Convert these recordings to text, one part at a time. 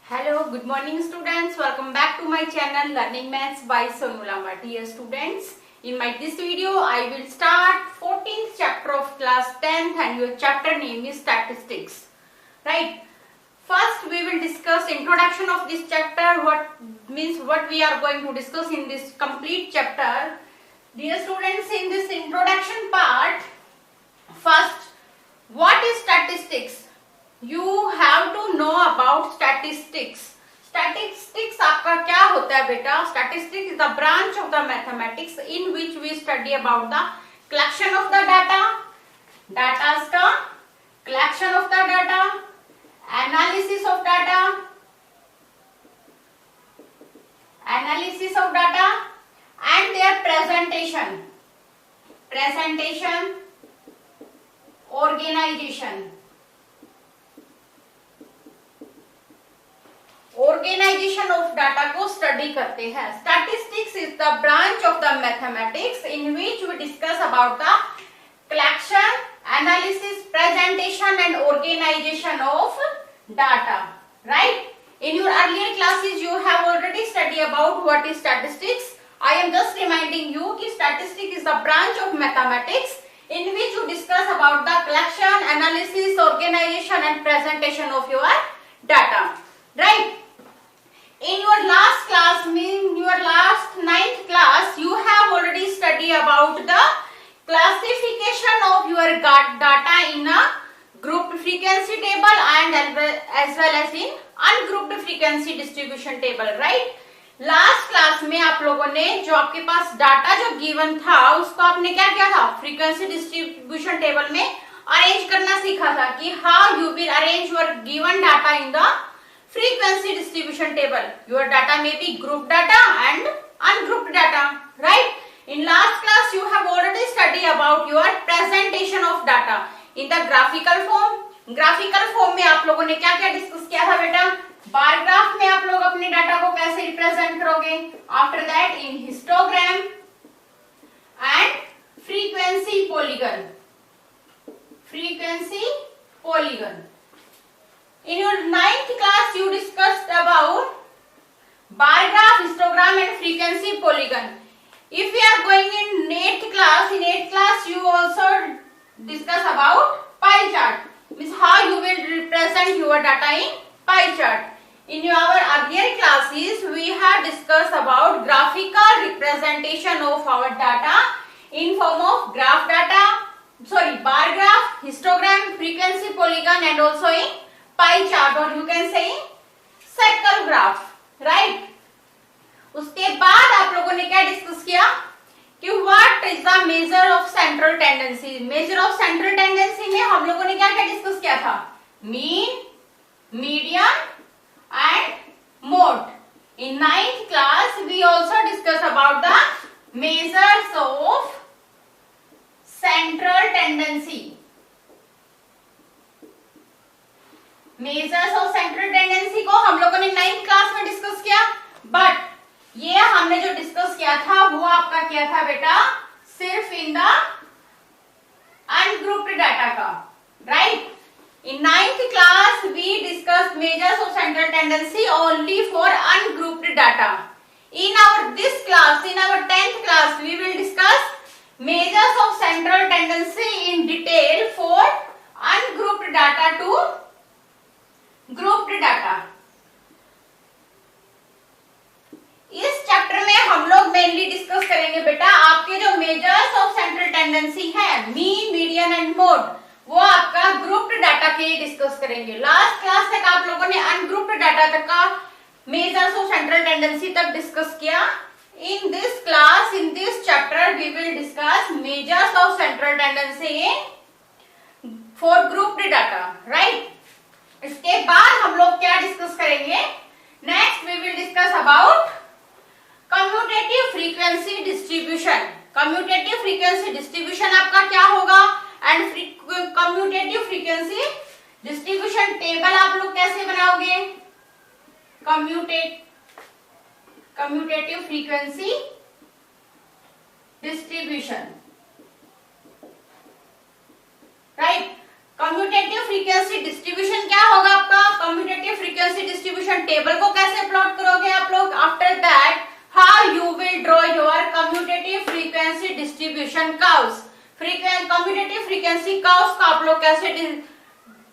Hello, good morning students. Welcome back to my channel Learning Maths by Sonu Lamba. Dear students, in this video I will start 14th chapter of class 10th and your chapter name is statistics. Right? First we will discuss introduction of this chapter, what we are going to discuss in this complete chapter. Dear students, in this introduction part, first, what is statistics? You have to know about statistics. Statistics आपका क्या होता है बेटा? Statistics is the branch of the mathematics in which we study about the collection of the data, data's का collection of the data, analysis of data, and their presentation, organization of data को study करते हैं. Statistics is the branch of the mathematics in which we discuss about the collection, analysis, presentation and organization of data. Right? In your earlier classes you have already studied about what is statistics. I am just reminding you that statistics is the branch of mathematics in which you discuss about the collection, analysis, organization and presentation of your data. Right? In your last class, your last 9th class, you have already studied about the classification of your data in a grouped frequency table and as well as in ungrouped frequency distribution table. Right? Last class में आप लोगों ने जो आपके पास data जो given था उसको आपने क्या किया था, फ्रीक्वेंसी डिस्ट्रीब्यूशन टेबल में अरेंज करना सीखा था कि how you will arrange your given data in the frequency distribution table. Your data may be group data and ungrouped data. Right? In last class you have already studied about your presentation of data in the graphical form. Graphical form में आप लोगों ने क्या क्या discuss किया था बेटा? Bar graph में आप लोग अपने डाटा को कैसे रिप्रेजेंट करोगे? After that in histogram and frequency polygon. In your 9th class, you discussed about bar graph, histogram and frequency polygon. If we are going in 8th class, you also discuss about pie chart. Means how you will represent your data in pie chart. In our earlier classes, we have discussed about graphical representation of our data in form of bar graph, histogram, frequency polygon and also in pie chart or you can say circle graph. Right? उसके बाद आप लोगों ने क्या discuss किया कि what is the measure of central tendency. Measure of central tendency में हम लोगों ने क्या क्या डिस्कस किया था? Mean, median and mode. In 9th class we also discuss about the measures of central tendency. Measures of central tendency को हम लोगों ने 9th क्लास में डिस्कस किया, बट ये हमने जो डिस्कस किया था वो आपका किया था बेटा सिर्फ इन द अनग्रुप्ड डाटा का. Right? In 9th class we discuss measures of central tendency only for ungrouped data. In our this class, in our 10th class we will discuss measures of central tendency in detail for ungrouped data to grouped data. इस chapter में हम लोग mainly discuss करेंगे बेटा आपके जो measures of central tendency है, mean, median and mode, वो आपका ग्रुप्ड डाटा के लिए डिस्कस करेंगे. लास्ट क्लास तक आप लोगों ने अनग्रुप्ड डाटा तक का मेजर्स ऑफ सेंट्रल टेंडेंसी तक डिस्कस किया. In this class, in this chapter we will discuss measures of central tendency for grouped data. Right? इसके बाद हम लोग क्या डिस्कस करेंगे? Next we will discuss about commutative frequency distribution. Commutative frequency distribution आपका क्या होगा and commutative frequency distribution table आप लोग कैसे बनाओगे? Commutative frequency distribution. Right? Commutative frequency distribution क्या होगा आपका? कम्यूटेटिव फ्रीक्वेंसी डिस्ट्रीब्यूशन टेबल को कैसे प्लॉट करोगे आप लोग? After that how you will draw your commutative frequency distribution curves. Commutative frequency curves को आप लोग कैसे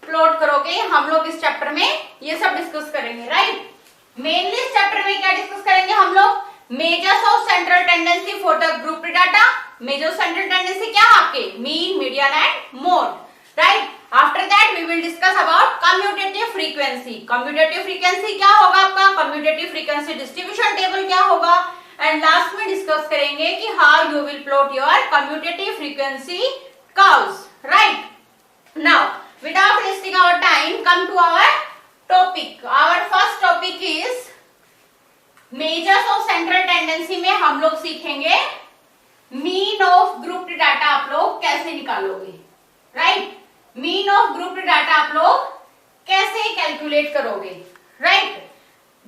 प्लॉट करोगे, हम लोग इस चैप्टर में ये सब डिस्कस करेंगे, राइट। मेनली इस चैप्टर में क्या डिस्कस करेंगे हम लोग? Measures of central tendency for the group data. Measure central tendency क्या है आपके? Mean, median and mode, right. After that we will discuss about commutative frequency. Commutative frequency क्या होगा आपका? कम्यूटेटिव फ्रीक्वेंसी डिस्ट्रीब्यूशन टेबल क्या होगा? एंड लास्ट में discuss करेंगे कि how you will plot your commutative frequency curves, right. Now without wasting our time, come to our topic. Our first topic is measures of central tendency में हम लोग सीखेंगे mean of group data आप लोग कैसे निकालोगे, right. Mean of group data आप लोग कैसे कैलकुलेट करोगे, राइट।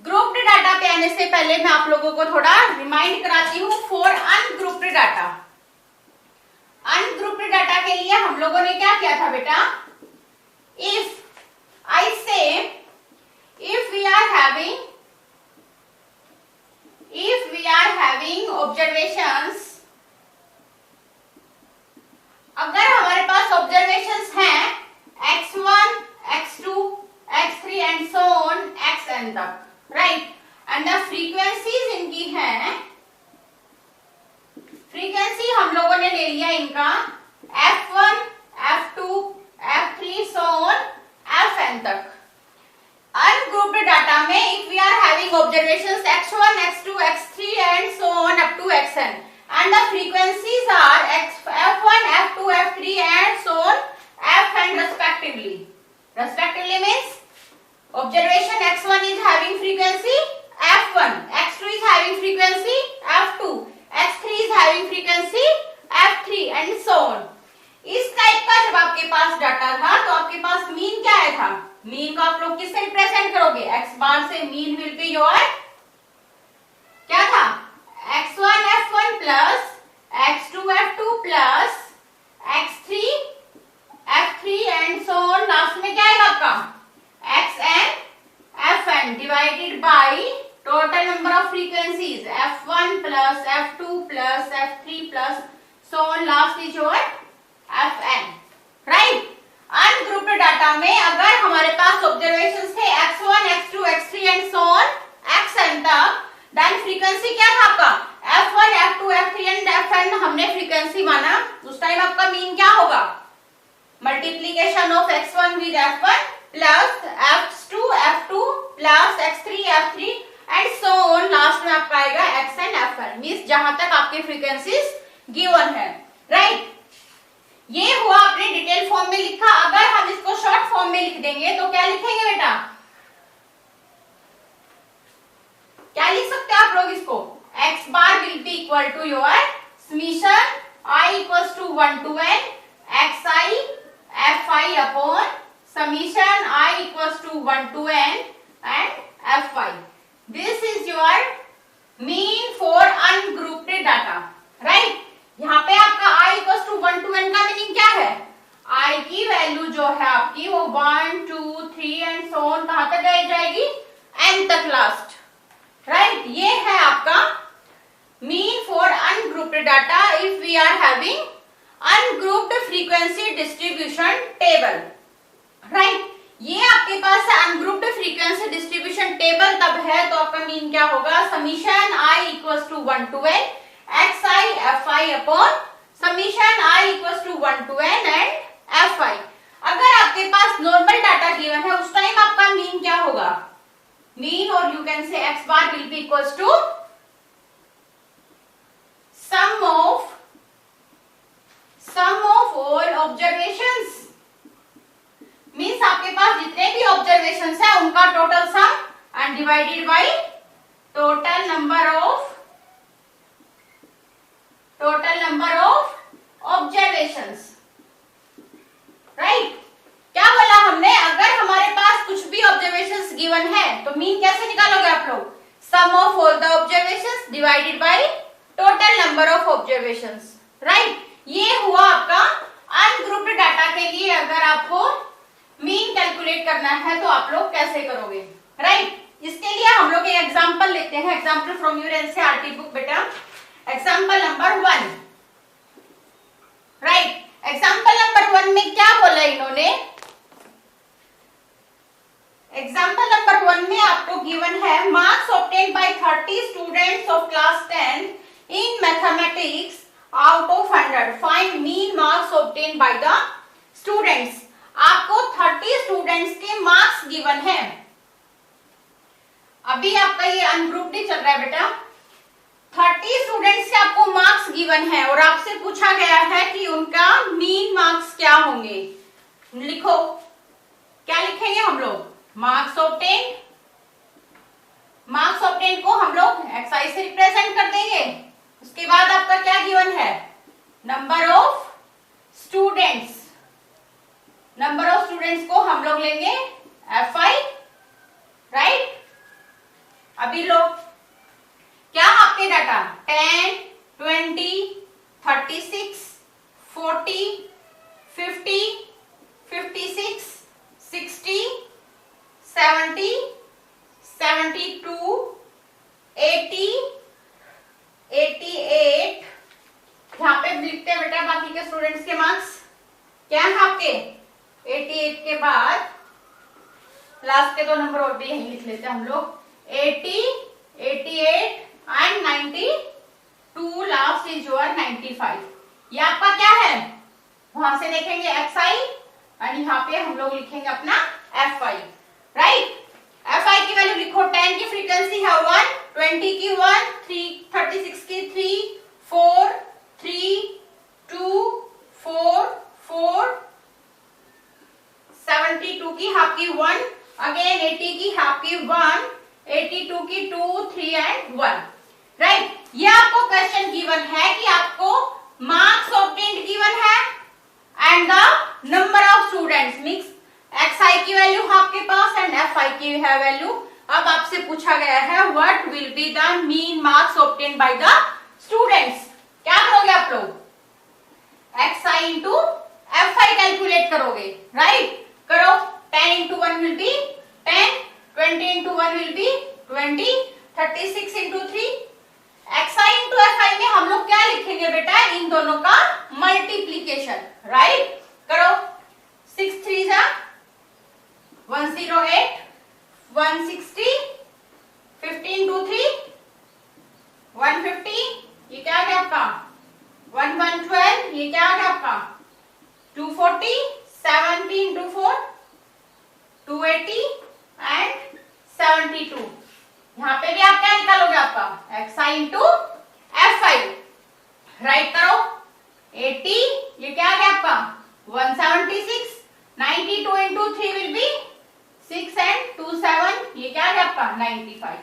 ग्रुप डाटा पे आने से पहले मैं आप लोगों को थोड़ा रिमाइंड कराती हूँ for ungrouped data. Ungrouped data के लिए हम लोगों ने क्या किया था बेटा? If I say, if we are having observations, अगर हमारे पास observations हैं x1, x2, x3 and so on xn तक, right? And the frequencies इनकी हैं, frequency हम लोगों ने ले लिया इनका f1, f2, f3 so on fn तक। अनग्रुप्ड डाटा में if we are having observations x1, x2, x3 and so on up to xn and the frequencies are f1, f2, f3 and so on fn respectively. Respectively means observation x1 is having frequency f1, x2 is having frequency f2, x3 is having frequency f3 and so on। इस type का जब आपके पास data था तो आपके पास mean क्या आया था? मीन को आप लोग किससे रिप्रेजेंट करोगे? x बार से मीन विल बी योर क्या था? x1 f1 plus x2 f2 plus x3 f3 and so on. Last में क्या आएगा आपका? xn fn divided by total number of frequencies f1 plus f2 plus f3 plus so on. Last is your fn, right. Ungrouped data में अगर हमारे पास observations थे x1, x2, x3 and so on xn तक, then frequency क्या था आपका? f1, f2, f3 and fn हमने frequency माना। उस टाइम आपका मीन क्या होगा? Multiplication of x1 with f1 plus f2, f2 plus x3, f3 and so on. Last में आपका आएगा xn fn, मींस जहां तक आपके फ्रीक्वेंसीज गिवन है, राइट। ये हुआ आपने डिटेल फॉर्म में लिखा। अगर हम इसको शॉर्ट फॉर्म में लिख देंगे तो क्या लिखेंगे बेटा? क्या लिख सकते हैं आप लोग इसको? x bar will be equal to your summation i equals to 1 to n xi fi upon summation i equals to 1 to n and fi। This is your mean for ungrouped data, right. यहाँ पे आपका i equals to 1 to n का meaning क्या है? i की value जो है आपकी वो 1, 2, 3 एंड सो ऑन कहां तक जाएगी? n तक लास्ट, राइट। ये है आपका mean for ungrouped data if we are having ungrouped frequency distribution table, right. ये आपके पास अनग्रुप्ड फ्रीक्वेंसी डिस्ट्रीब्यूशन टेबल तब है तो आपका मीन क्या होगा? Summation i equals to 1 to n xi fi upon summation i equals to 1 to n and fi। अगर आपके पास नॉर्मल डाटा गिवन है उस टाइम आपका मीन क्या होगा? मीन और you can say x bar will be equals to sum of all observations. Means आपके पास जितने भी ऑब्जर्वेशंस है उनका total sum and divided by total number of observations, right. क्या बोला हमने? अगर हमारे पास कुछ भी ऑब्जर्वेशंस गिवन है तो मीन कैसे निकालोगे आप लोग? Sum of all the observations divided by total number of observations, right. ये हुआ आपका अनग्रुप्ड डाटा के लिए अगर आपको मीन कैलकुलेट करना है तो आप लोग कैसे करोगे, राइट? इसके लिए हम लोग एक एग्जांपल लेते हैं, example from your NCERT book बेटा। Example number 1, right? Example number 1 में क्या बोला इन्होंने? एग्जांपल नंबर 1 में आपको गिवन है marks obtained by 30 students of class 10 in mathematics out of 100, find mean marks obtained by the students. आपको 30 स्टूडेंट्स के मार्क्स गिवन है। अभी आपका ये अनग्रुप्ड ही चल रहा है बेटा। 30 स्टूडेंट्स के आपको मार्क्स गिवन है और आपसे पूछा गया है कि उनका मीन मार्क्स क्या होंगे। लिखो, क्या लिखेंगे हम लोग? मार्क्स ऑब्टेन्ड, मार्क्स ऑब्टेन्ड को हम लोग xi से रिप्रेजेंट कर देंगे। उसके बाद आपका क्या गिवन है? Number of students, number of students को हम लोग लेंगे fi, राइट? अभी लोग क्या आपके डाटा 10, 20, 36, 40, 50, 56, 60, 70, 72, 80, 88, यहाँ पे लिखते हैं बेटा बाकी के स्टूडेंट्स के मार्क्स क्या है आपके 88 के बाद लास्ट के दो नंबर और भी यही लिख लेते हैं हम लोग 80, 88 एंड 92, लास्ट इज योर 95। ये आपका क्या है? वहां से देखेंगे xi और यहाँ पे हम लोग लिखेंगे अपना fi, राइट? fi की वैल्यू लिखो, 10 की फ्रीक्वेंसी है 1, 20 की 1, 36 की 3, 4, 3, 2, 4, 4, 72 की हाफ की 1, अगेन 80 की हाफ की 1, 82 की 2, 3 एंड 1, राइट? ये आपको क्वेश्चन गिवन है कि आपको मार्क्स ऑब्टेन्ड गिवन है and the number of students mix xi की वैल्यू आपके पास एंड fi की है वैल्यू। अब आपसे पूछा गया है what will be the mean marks obtained by the students. क्या करोगे आप लोग? xi इंटू fi कैलकुलेट करोगे, राइट? करो, 10 into 1 will be 10, 20 into 1 will be 20, 36 into 3, xi into fi में हम लोग क्या लिखेंगे बेटा? इन दोनों का मल्टीप्लीकेशन, राइट? करो, 6 3 जा 108, 160, 15 2 3 150, ये क्या आ गया आपका? 112, ये क्या आ गया आपका? 240, 17 2 4 280 एंड 72। यहाँ पे भी आप क्या निकालोगे? आपका xi इंटू fi, राइट? करो, 80, ये क्या आ गया आपका? 176, 92 इंटू 3 विल बी 6 एंड 2 7, ये क्या आ गया आपका? 95।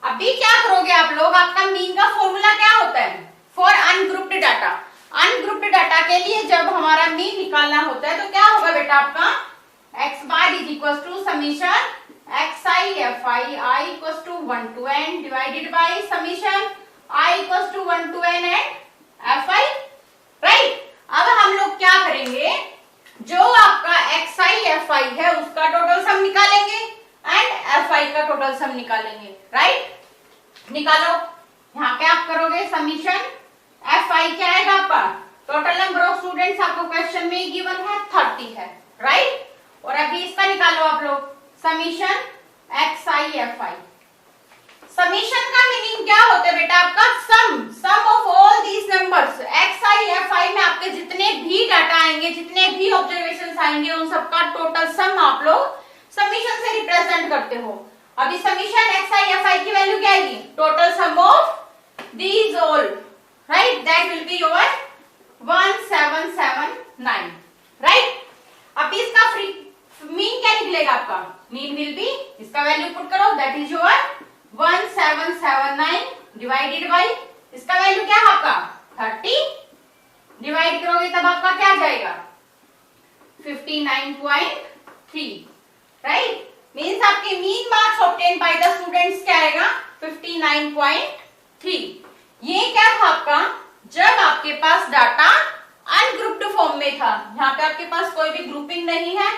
अभी क्या करोगे आप लोग? आपका मीन का फॉर्मूला क्या होता है for ungrouped data? Ungrouped data के लिए जब हमारा मीन निकालना होता है तो क्या होगा बेटा? आपका x bar is equal to summation xi fi I equal to 1 to n divided by summation I equal to 1 to n and fi, right? अब हम लोग क्या करेंगे? जो आपका xi fi है उसका टोटल सम निकालेंगे एंड fi का टोटल सम निकालेंगे, राइट? निकालो, यहाँ पे आप करोगे समीशन fi क्या आएगा आपका? टोटल नंबर ऑफ स्टूडेंट्स आपको क्वेश्चन में गिवन है 30 है, राइट? और अभी इसका निकालो आप लोग समीशन xi fi। समीशन का मीनिंग क्या होता है बेटा? आपका sum of all these numbers. xi fi में आपके जितने भी डाटा आएंगे, जितने भी ऑब्जर्वेशंस आएंगे, उन सबका टोटल सम आप लोग समीशन से रिप्रेजेंट करते हो। अभी समीशन xi fi की वैल्यू क्या आएगी? Total sum of these all, right? That will be your 1779, right? अभी इसका मीन क्या निकलेगा आपका? मीन विल बी, इसका वैल्यू पुट करो, that is your 1779 divided by इसका वैल्यू क्या है आपका? 30 डिवाइड करोगे तब आपका क्या जाएगा? 59.3, राइट? मींस आपके mean marks obtain by the students क्या आएगा? 59.3। ये क्या था आपका? जब आपके पास डाटा अनग्रुप्ड फॉर्म में था, यहाँ पे आपके पास कोई भी ग्रुपिंग नहीं है,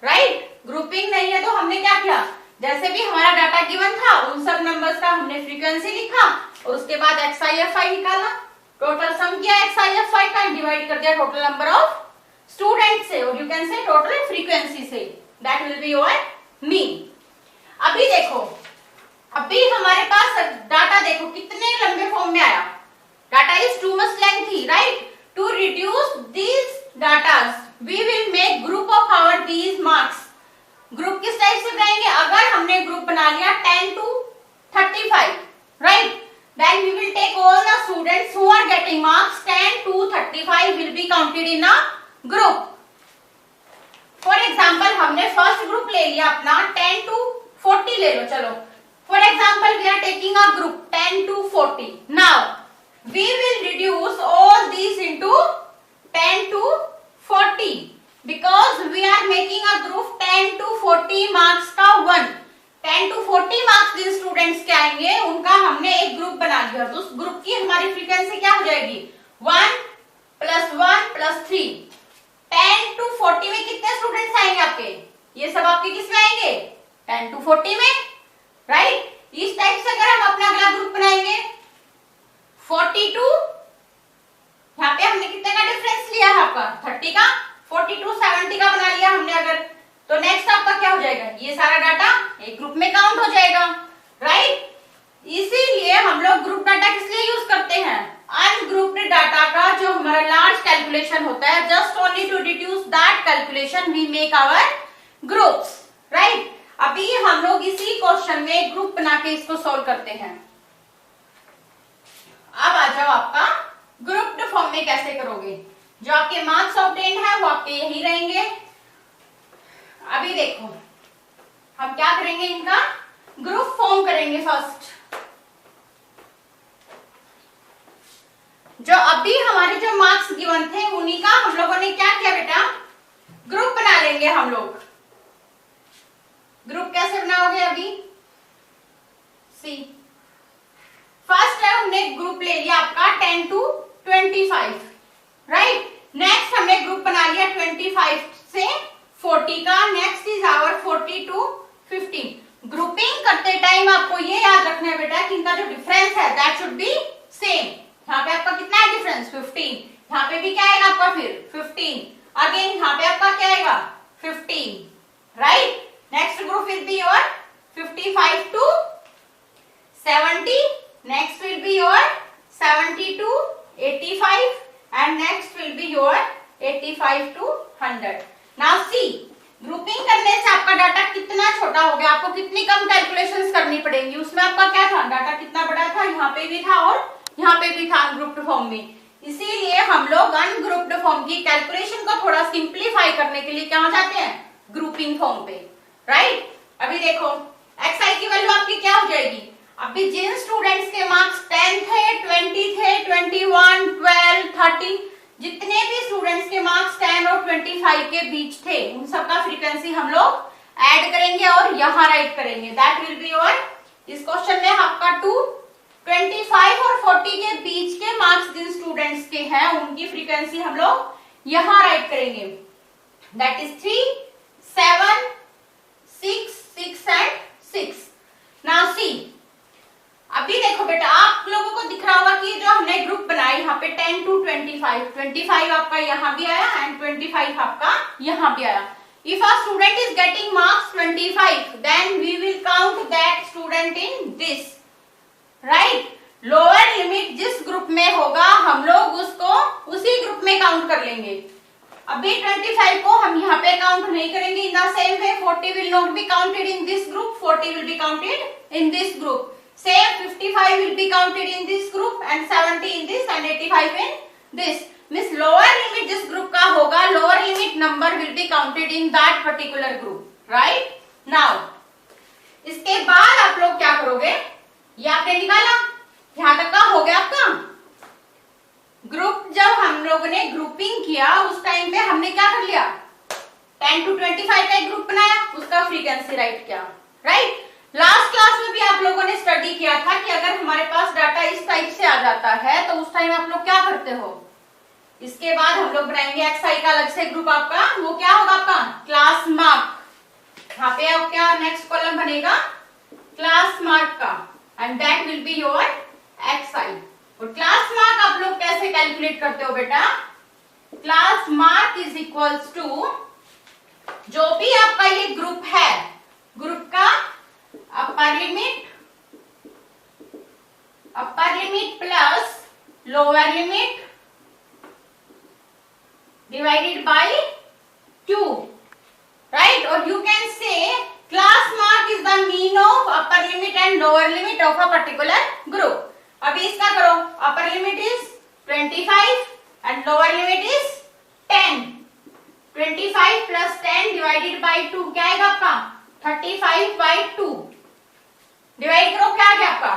राइट। ग्रुपिंग नहीं है तो हमने क्या किया, जैसे भी हमारा डाटा गिवन था उन सब नंबर्स का हमने फ्रीक्वेंसी लिखा और उसके बाद XIFI निकाला, टोटल सम किया XIFI का, डिवाइड कर दिया टोटल नंबर ऑफ स्टूडेंट से, और you can say total frequency से, that will be your mean. अभी देखो, अभी हमारे पास डाटा देखो कितने लंबे फॉर्म में आया, data is too much lengthy, right. To reduce these datas we will make group of our these marks. Group किस टाइप से बनाएंगे, अगर हमने ग्रुप बना लिया 10 to 35, right, then we will take all the students who are getting marks 10 to 35 will be counted in a group. For example, हमने first group ले लिया अपना 10 to 40 ले लो, चलो for example we are taking a group 10 to 40. Now we will reduce all these into 10 to 40 because we are making a group 10 to 40 marks का 1. 10 to 40 marks Jin students के आएंगे उनका हमने एक ग्रुप बना लिया, तो उस ग्रुप की हमारी फ्रीक्वेंसी क्या हो जाएगी 1 + 1 + 3। 10 to 40 में कितने स्टूडेंट्स आएंगे आपके, ये सब आपके किस में आएंगे 10 to 40 में, राइट। इस टाइप से अगर हम अपना अगला ग्रुप बनाएंगे 42, यहाँ पे हमने कितने का डिफरेंस लिया है आपका 30 का, 42 70 का बना लिया हमने अगर, तो नेक्स्ट आपका क्या हो जाएगा, ये सारा डाटा एक ग्रुप में काउंट हो जाएगा, राइट। इसीलिए हम लोग ग्रुप डाटा किस लिए यूज करते हैं, अनग्रुप्ड डाटा का जो हमारा लार्ज कैलकुलेशन होता है, just only to reduce that calculation we make our groups, right. अभी हम लोग इसी क्वेश्चन में ग्रुप बना के इसको सोल्व करते हैं। अब आ जाओ आपका ग्रुप्ड फॉर्म में कैसे करोगे, जो आपके मार्क्स ऑब्टेन्ड है वो आपके यही रहेंगे। अभी देखो हम क्या करेंगे, इनका ग्रुप फॉर्म करेंगे फर्स्ट। जो अभी हमारे जो मार्क्स गिवन थे उन्हीं का हम लोगों ने क्या किया बेटा, ग्रुप बना लेंगे हम लोग। ग्रुप कैसे बनाओगे, अभी सी फर्स्ट है हमने ग्रुप ले लिया आपका 10 to 25, राइट। नेक्स्ट हमने ग्रुप बना लिया 25 से 40 का, next is our 40 to 15। Grouping करते टाइम आपको ये याद रखना है बेटा कि इनका जो डिफरेंस है दैट शुड बी सेम। यहाँ पे आपका कितना है डिफरेंस 15, यहाँ पे भी क्या आएगा आपका फिर 15, अगेन यहाँ पे आपका क्या आएगा 15, right. Next group will be your 55 to 70, next will be your 70 to 85 and next will be your 85 to 100. Now see, grouping करने से आपका डाटा कितना छोटा हो गया, आपको कितनी कम कैलकुलेशंस करनी पड़ेंगी। उसमें आपका क्या था, डाटा कितना बड़ा था, यहाँ पे भी था और यहाँ पे भी था अनग्रुप्ड फॉर्म में। इसीलिए हम लोग अनग्रुप्ड फॉर्म की कैलकुलेशन को थोड़ा सिंप्लीफाई करने के लिए क्या जाते हैं, ग्रुपिंग फॉर्म पे, राइट। अभी देखो xi की वैल्यू आपकी क्या हो जाएगी, अभी जिन स्टूडेंट्स के मार्क्स 10 थे, 20 थे, 21, 12, 13, जितने भी स्टूडेंट्स के मार्क्स 10 और 25 के बीच थे उन सबका फ्रीक्वेंसी हम लोग ऐड करेंगे और यहाँ राइट करेंगे, दैट विल बी योर, इस क्वेश्चन में आपका 2, 25 और 40 के बीच के मार्क्स जिन स्टूडेंट्स के हैं उनकी फ्रीक्वेंसी हम लोग यहाँ राइट करेंगे, that is 3, 7, 6, 6 and 6। Now see, अभी देखो बेटा आप लोगों को दिख रहा होगा कि जो हमने ग्रुप बनाया यहाँ पे 10 to 25, 25 आपका यहाँ भी आया एंड 25 आपका यहाँ भी आया। If a student is getting marks 25, then we will count that student in this, right? Lower limit जिस ग्रुप में होगा हम लोग उसको उसी ग्रुप में काउंट कर लेंगे। अभी 25 को हम यहाँ पे काउंट नहीं करेंगे। In the same way 40 will not be counted in this group, 40 will be counted in this group. Same 55 will be counted in this group and 70 in this and 85 in this. Means lower limit जिस group का होगा lower limit number will be counted in that particular group, right? Now इसके बाद आप लोग क्या करोगे, ये आपने निकाला, यहाँ तक का हो गया आपका ग्रुप। जब हम लोगों ने ग्रुपिंग किया उस टाइम पे हमने क्या कर लिया, 10 to 25 का एक ग्रुप बनाया, उसका फ्रीक्वेंसी राइट किया, राइट। लास्ट क्लास में भी आप लोगों ने स्टडी किया था कि अगर हमारे पास डाटा इस टाइप से आ जाता है तो उस टाइम आप लोग क्या करते हो, इसके बाद हम लोग बनाएंगे xi का अलग से ग्रुप आपका, वो क्या होगा आपका क्लास मार्क। यहाँ पे अब क्या नेक्स्ट कॉलम बनेगा क्लास मार्क का, and that will be your xi। और क्लास मार्क आप लोग कैसे कैलकुलेट करते हो बेटा, class mark is equals to जो भी आपका ये ग्रुप है, ग्रुप का upper limit plus lower limit divided by 2, right? Or you can say class mark is the mean of upper limit and lower limit of a particular group. अभी इसका करो, upper limit is 25 and lower limit is 10. 25 plus 10 divided by 2 क्या आएगा आपका 35 by 2। Divide करो क्या आ गया आपका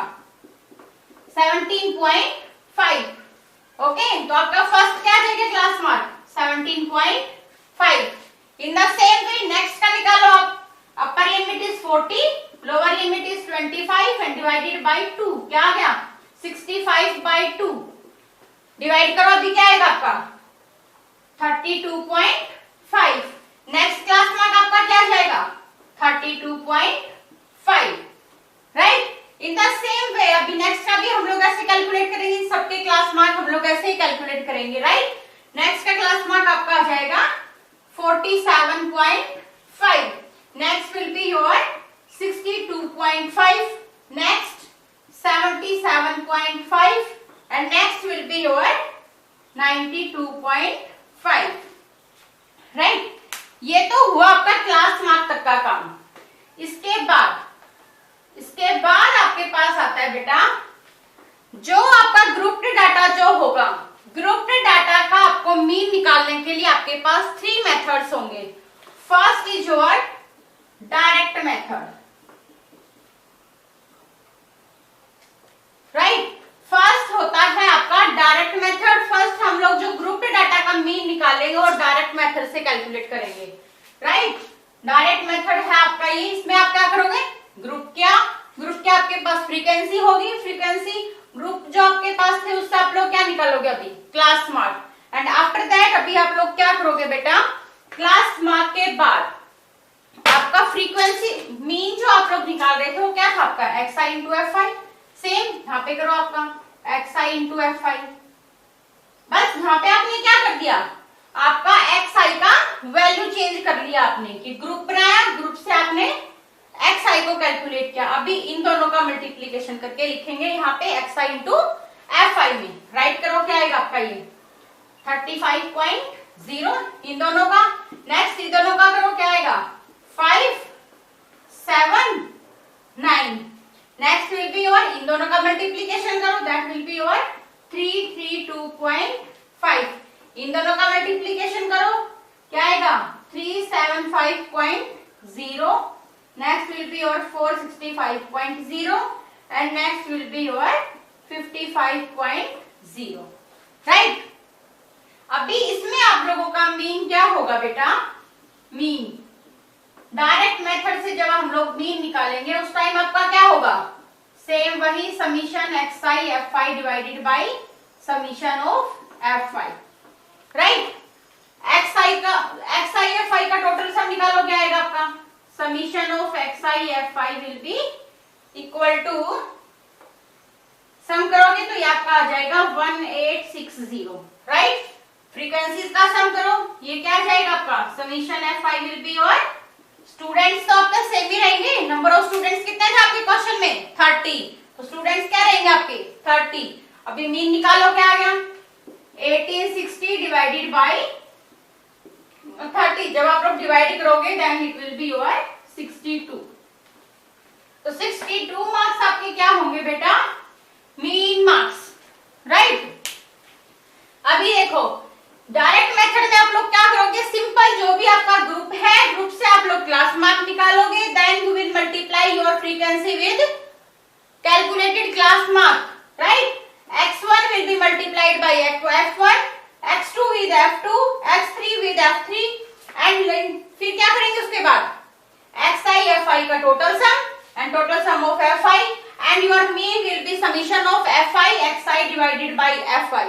17.5। ओके, तो आपका फर्स्ट क्या आ जाएगा class mark 17.5। In the same way next का निकालो आप, upper limit is 40, lower limit is 25 and divided bye 2 क्या आ गया 65 by 2। डिवाइड करो अभी क्या आएगा आपका 32.5। नेक्स्ट क्लास मार्क आपका क्या जाएगा 32.5, right. In the same way अभी नेक्स्ट का भी हम लोग ऐसे कैलकुलेट करेंगे, इन सबके क्लास मार्क हम लोग ऐसे ही कैलकुलेट करेंगे, राइट। नेक्स्ट का क्लास मार्क आपका आ जाएगा 47.5। Next will be your 62.5, next 77.5 and next will be your 92.5, right. ये तो हुआ आपका क्लास मार्क तक का काम। इसके बाद आपके पास आता है बेटा जो आपका ग्रुप्ड डाटा जो होगा, ग्रुप्ड डाटा का आपको मीन निकालने के लिए आपके पास 3 मेथड्स होंगे। First is your direct method, right. First होता है आपका डायरेक्ट मेथड। फर्स्ट हम लोग जो ग्रुप्ड डाटा का मीन निकालेंगे और डायरेक्ट मेथड से कैलकुलेट करेंगे, राइट। डायरेक्ट मेथड है आपका ये, इसमें आप क्या करोगे ग्रुप क्या आपके पास फ्रीक्वेंसी होगी, फ्रीक्वेंसी ग्रुप जो आपके पास थे उससे आप लोग क्या निकालोगे अभी class mark. And after that अभी आप लोग क्या करोगे बेटा क्लास मार्क के बाद आपका फ्रीक्वेंसी मीन जो आप लोग निकाल रहे थे वो क्या था आपका xi इंटू fi। सेम यहाँ पे करो आपका xi इंटू fi। बस यहाँ पे आपने क्या कर दिया आपका xi का वैल्यू चेंज कर लिया आपने, कि ग्रुप बनाया, ग्रुप से आपने xi को कैलकुलेट किया। अभी इन दोनों का मल्टीप्लीकेशन करके लिखेंगे यहाँ पे xi इंटू fi में। राइट करो क्या आएगा आपका ये 35.0 इन दोनों का। नेक्स्ट इन दोनों का करो क्या आएगा 5 7 9। Next will be your in दोनों का मल्टीप्लीकेशन करो, दैट विल बी योर 332.5। इन दोनों का मल्टीप्लीकेशन करो क्या आएगा 375.0। next will be your 465.0 and next will be your 55.0, right। अभी इसमें आप लोगों का मीन क्या होगा बेटा, मीन डायरेक्ट मेथड से जब हम लोग मीन निकालेंगे उस टाइम आपका क्या होगा सेम वही summation xi fi divided by summation of fi, right. xi fi का टोटल सम निकालो क्या आएगा आपका summation of xi fi will be equal to, sum करोगे तो ये आपका आ जाएगा 1860, राइट। फ्रीक्वेंसीज का सम करो ये क्या आ जाएगा आपका समीशन fi विल बी, और स्टूडेंट्स तो आपका सेम ही रहेंगे। नंबर ऑफ स्टूडेंट्स कितने थे आपके क्वेश्चन में 30, तो स्टूडेंट्स क्या रहेंगे आपके 30। अभी मीन निकालो क्या आ गया 1860 डिवाइडेड बाय 30। जब आप लोग डिवाइड करोगे then it will be your 62। तो 62 मार्क्स आपके क्या होंगे बेटा मीन मार्क्स, राइट। अभी देखो डायरेक्ट मेथड में आप लोग क्या करोगे सिंपल जो भी आपका ग्रुप है ग्रुप से आप लोग क्लास मार्क निकालोगे, then you will multiply your frequency with calculated class mark, right. x1 will be multiplied by f1, x2 with f2, x3 with f3 and फिर क्या करेंगे उसके बाद xi fi का total sum and total sum of fi and your mean will be summation of fi xi divided by fi,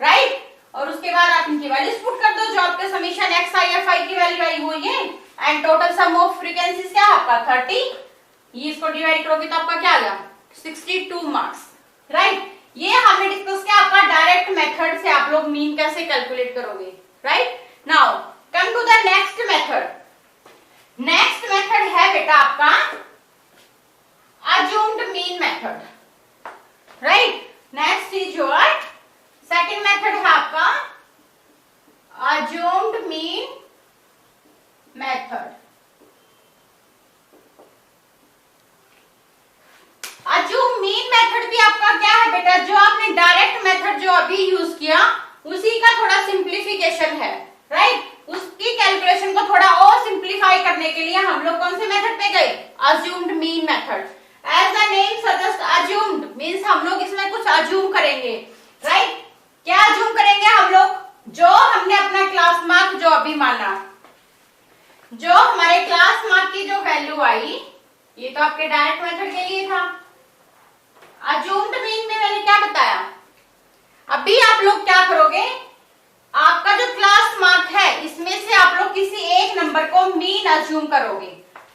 right. और उसके बाद आप इनकी वैल्यूज पुट कर दो, जो आपके summation x I F I की वैल्यू आई वो ये, and total sum of frequencies क्या आपका 30, ये इसको डिवाइड करोगे तो आपका क्या आ गया 62 मार्क्स, राइट। ये हमने डिस्कस किया आपका डायरेक्ट मेथड से आप लोग मीन कैसे कैलकुलेट करोगे, right. Now come to the next method. Next method है बेटा आपका assumed mean method, right? Next is your second method है आपका assumed mean method. assumed mean method भी आपका क्या है बेटा, जो आपने डायरेक्ट मेथड जो अभी यूज किया उसी का थोड़ा सिंप्लीफिकेशन है, राइट। उसकी कैलकुलेशन को थोड़ा और सिंप्लीफाई करने के लिए हम लोग कौन से मेथड पे गए, assumed mean method. As the name suggests, assumed means हम लोग इसमें कुछ assume करेंगे, राइट। क्या assume करेंगे हम लोग, जो हमने अपना क्लास मार्क जो अभी माना, जो हमारे क्लास मार्क की जो वैल्यू आई, ये तो आपके डायरेक्ट मेथड के लिए था। assumed mean में मैंने क्या बताया, अभी आप लोग क्या करोगे, आपका जो क्लास मार्क है इसमें से आप लोग किसी एक नंबर को मीन assume करोगे,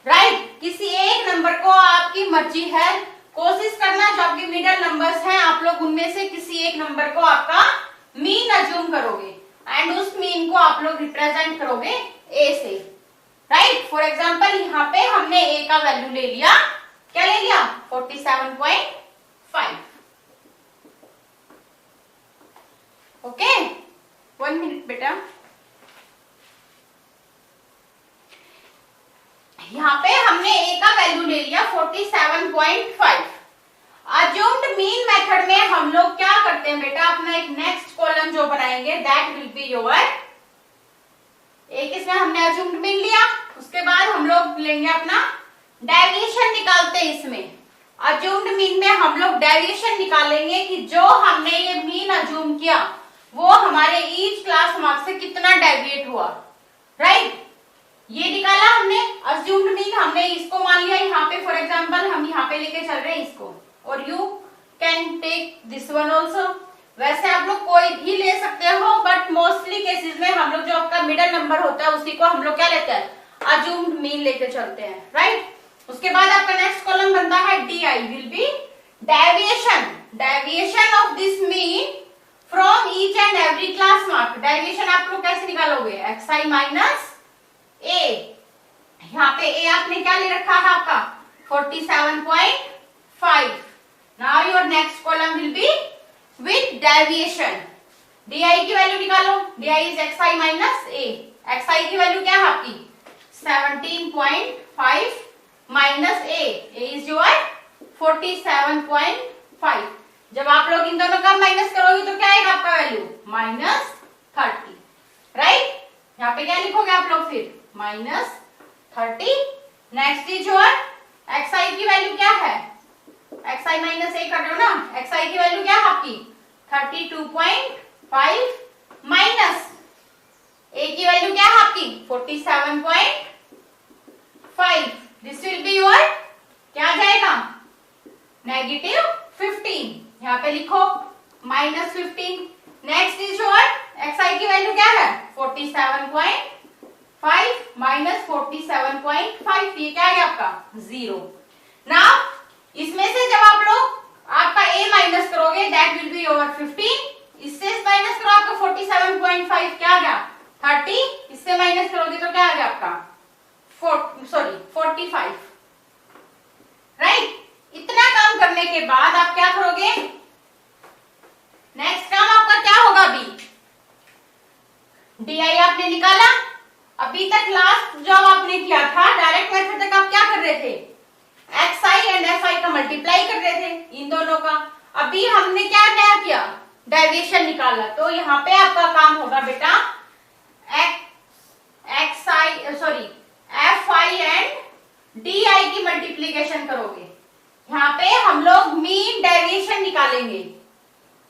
राइट। किसी एक नंबर को आपकी मर्जी है, कोशिश करना जो आपके मिडिल नंबर्स हैं आप लोग उनमें से किसी एक नंबर को आपका मीन अज्यूम करोगे, एंड उस मीन को आप लोग रिप्रेजेंट करोगे ए से, राइट। फॉर एग्जांपल यहाँ पे हमने ए का वैल्यू ले लिया, क्या ले लिया 47.5, ओके। 1 मिनट बेटा, यहाँ पे हमने ए का वैल्यू ले लिया 47.5। assumed mean मेथड में हम लोग क्या करते हैं बेटा, अपना एक नेक्स्ट कॉलम जो बनाएंगे दैट विल बी योर, एक इसमें हमने assumed mean लिया, उसके बाद हम लोग लेंगे अपना डेविएशन निकालते हैं। इसमें assumed mean में हम लोग डेविएशन निकालेंगे कि जो हमने ये मीन assume किया वो हमारे ईच क्लास मार्क से कितना डेविएट हुआ, राइट। ये निकाला हमने assumed mean, हमने इसको मान लिया यहाँ पे, फॉर एग्जांपल हम यहाँ पे लेके चल रहे हैं इसको, और you can take this one also. वैसे आप लोग कोई भी ले सकते हो, बट मोस्टली केसेस में हम लोग जो आपका मिडिल नंबर होता है उसी को हम लोग क्या लेते हैं, assumed mean लेके चलते हैं, राइट। उसके बाद आपका नेक्स्ट कॉलम बनता है DI will be deviation of this mean from each and every class mark. Deviation आप लोग कैसे निकालोगे, xi माइनस ए, यहाँ पे ए आपने क्या ले रखा है आपका 47.5। Now your next column will be with deviation, DI की वैल्यू निकालो, DI is xi minus A, xi की वैल्यू क्या है आपकी 17.5 माइनस ए इज योर 47.5। जब आप लोग इन दोनों का माइनस करोगे तो क्या आएगा आपका वैल्यू -30, राइट। यहाँ पे क्या लिखोगे आप लोग फिर -30। नेक्स्ट इज योर xi की वैल्यू क्या है, xi माइनस ए कर दो ना, xi की वैल्यू क्या है आपकी 32.5 माइनस ए की वैल्यू क्या है आपकी 47.5। दिस विल बी योर क्या आ जाएगा -15, यहाँ पे लिखो -15। नेक्स्ट इज योर xi की वैल्यू क्या है 47.5 माइनस 47.5, ये क्या है आपका 0। नाउ इसमें से जब आप लोग आपका a माइनस करोगे दैट विल बी ओवर 15, इससे माइनस करो आपका 47.5 क्या आ गया 30, इससे माइनस करोगे तो क्या आ गया आपका 45, राइट। इतना काम करने के बाद आप क्या करोगे, नेक्स्ट काम आपका क्या होगा, अभी DI आपने निकाला, अभी तक लास्ट जॉब आपने किया था डायरेक्ट मेथड तक आप क्या कर रहे थे, xi एंड fi का मल्टीप्लाई कर रहे थे इन दोनों का। अभी हमने क्या नया किया, डेविएशन निकाला, तो यहाँ पे आपका काम होगा बेटा fi एंड DI की मल्टीप्लीकेशन करोगे। यहाँ पे हम लोग मीन डेविएशन निकालेंगे,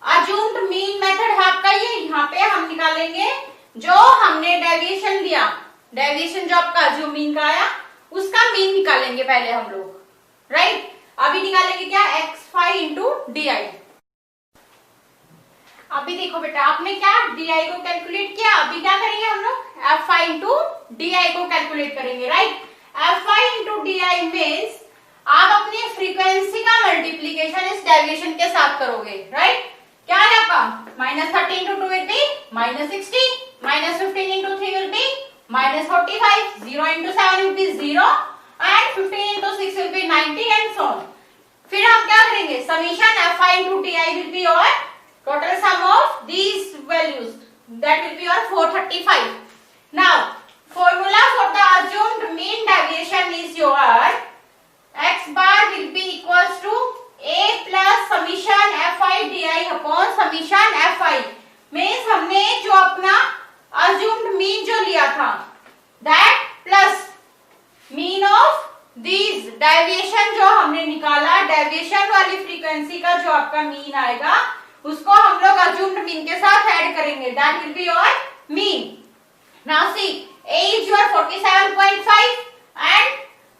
assumed mean मेथड है आपका ये, यहाँ पे हम निकालेंगे जो हमने डेविएशन लिया, डेविएशन जो आपका assumed mean का आया उसका मीन निकालेंगे पहले हम लोग, राइट। अभी निकालेंगे क्या xi इंटू DI। अभी देखो बेटा, आपने क्या DI को कैलकुलेट किया, अभी क्या करेंगे हम लोग FI इंटू DI को कैलकुलेट करेंगे, right. FI into DI means आप अपनी फ्रीक्वेंसी का मल्टीप्लीकेशन इस डेविएशन के साथ करोगे, राइट। क्या है आपका -30 into 2 will be -60, -15 into 3 will be -45, 0 into 7 will be 0 and 15 into 6 will be 90 and so on. फिर हम क्या करेंगे, summation FI into DI will be your total sum of these values, that will be your 435. Now formula for the assumed mean deviation is your x bar will be equals to a plus summation FI DI upon summation FI। means हमने जो अपना assumed mean जो लिया था that plus mean of these deviation जो हमने निकाला, deviation वाली फ्रीक्वेंसी का जो आपका mean आएगा उसको हम लोग assumed mean के साथ ऐड करेंगे, that will be your mean। now see a is your 47.5 and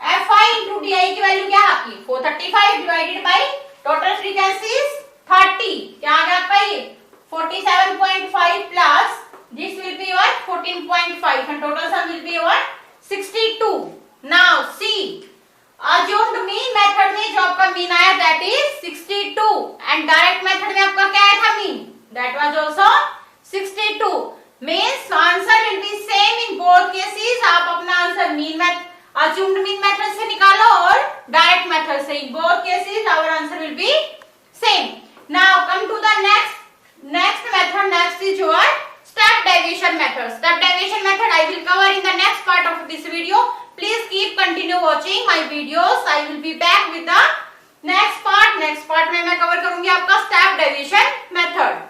FI into DI की वैल्यू क्या है आपकी 435 divided by total frequency is 30, क्या आ गया आपका ये 47.5 plus this will be your 14.5 and total sum will be your 62। Now see assumed mean method में जो आपका मीन आया that is 62 and direct method में आपका क्या आया था mean, that was also 62। Means answer will be same in both cases. आप अपना answer mean method assumed mean method से निकालो और डायरेक्ट मेथड से, in both cases our answer will be same. Now come to the next method, next is your step deviation method। step deviation method I will cover in the next part of this video। Please keep continue watching my videos। I will be back with the next part। next part में मैं cover करूंगी आपका step deviation method।